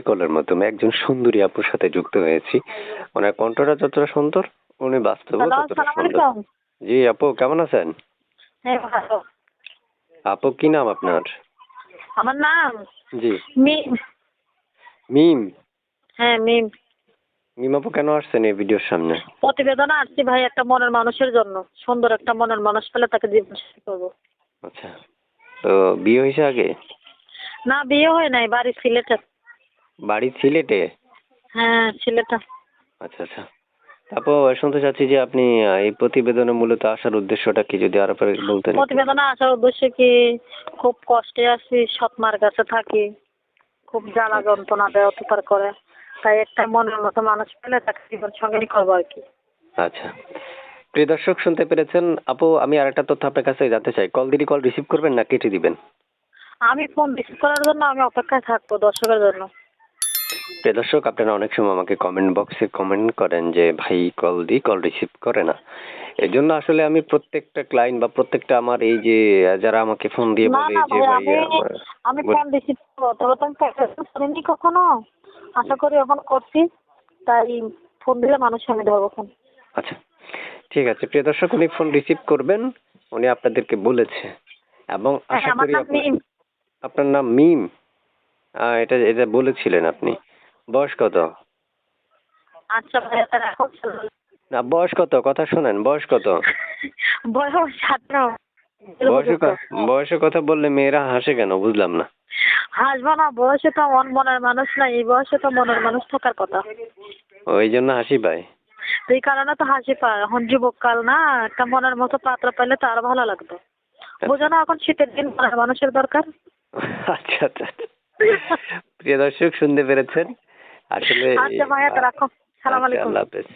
কলের মাধ্যমে একজন সুন্দরী আপুর সাথে যুক্ত হয়েছি। ওনার কণ্ঠটা যতটা সুন্দর, উনি বাস্তবেও হ্যালো, ততটা আসসালামু সুন্দর। আলাইকুম। জি আপু, কেমন আছেন? হ্যাঁ, ভালো। আপু, কি নাম আপনার? আমার নাম জি। মিম। মিম। হ্যাঁ, মিম। মিম আপু, কেন আসছেন এই ভিডিওর সামনে? প্রতিবেদনে আসছি ভাই একটা মনের মানুষের জন্য। সুন্দর একটা মনের মানুষ পেলে তাকে জীবন সাথী করবো। আচ্ছা, তো বিয়ে হয়েছে আগে? না, বিয়ে হয় নাই, বাড়ি সিলেটে। বাড়ি সিলেটে? হ্যাঁ, সিলেটে। আচ্ছা আচ্ছা। আপু, শুনতে চাচ্ছি যে আপনি এই প্রতিবেদনে মূলত আসার উদ্দেশ্যটা কি, যদি আরো বলতেন একটু। প্রতিবেদনে আসার উদ্দেশ্য কি, খুব কষ্টে আছি, সৎ মার কাছে থাকি, খুব জ্বালা যন্ত্রণা দেয় অত্যাচার করে, তাই একটা মনের মতো মানুষ পেলে তাকে জীবন সঙ্গী করবো আর কি। আচ্ছা, প্রিয় দর্শক, শুনতে পেরেছেন। আপু, আমি আরেকটা তথ্য আপনার কাছে জানতে চাই, কল দিলে কল রিসিভ করবেন না কেটে দিবেন? আমি ফোন রিসিভ করার জন্য আমি অপেক্ষায় থাকবো দর্শকের জন্য। প্রিয় দর্শক, আপনারা অনেক সময় আমাকে কমেন্ট বক্সে কমেন্ট করেন যে ভাই কল দিই, কল রিসিভ করে না। এই জন্য আসলে আমি প্রত্যেকটা ক্লায়েন্ট বা প্রত্যেকটা আমার এই যে যারা আমাকে ফোন দিয়ে না বলে না যে ভাই, ভাই আমি ফোন রিসিভ করবো, তবে তো আমি করিনি কখনো। আশা করি এখন করছি, তাই ফোন দিলে মানুষ আমি ধরবো ফোন। আচ্ছা, ঠিক আছে প্রিয় দর্শক, উনি ফোন রিসিভ করবেন, উনি আপনাদেরকে বলেছে। এবং হ্যাঁ, আশা আমার করি নাম মিম। আপনার নাম মিম। এটা এটা বলেছিলেন আপনি। বয়স কত? আচ্ছা ভাই, তাহলে এখন না, বয়স কত, কথা শোনেন, বয়স কত? বয়স 17। বয়সের কথা বললে মেয়েরা হাসে কেন, বুঝলাম না। হাসবো না, বয়সে তো মনের মানুষ নাই, এই বয়সে তো মনের মানুষ থাকার কথা। ওই জন্য হাসি পায়। এই কারণে তো হাসি পায়, এখন যুবক কাল না, একটা মনের মতো পাত্র পাইলে তো আরো ভালো লাগতো। বুঝো না, এখন শীতের দিন মনের মানুষের দরকার। আচ্ছা আচ্ছা। প্রিয় দর্শক, শুনতে পেরেছেন আসলে। আচ্ছা ভাইয়া, তো রাখো। সালাম আচ্ছা, আলাইকুম। আল্লাহ হাফেজ।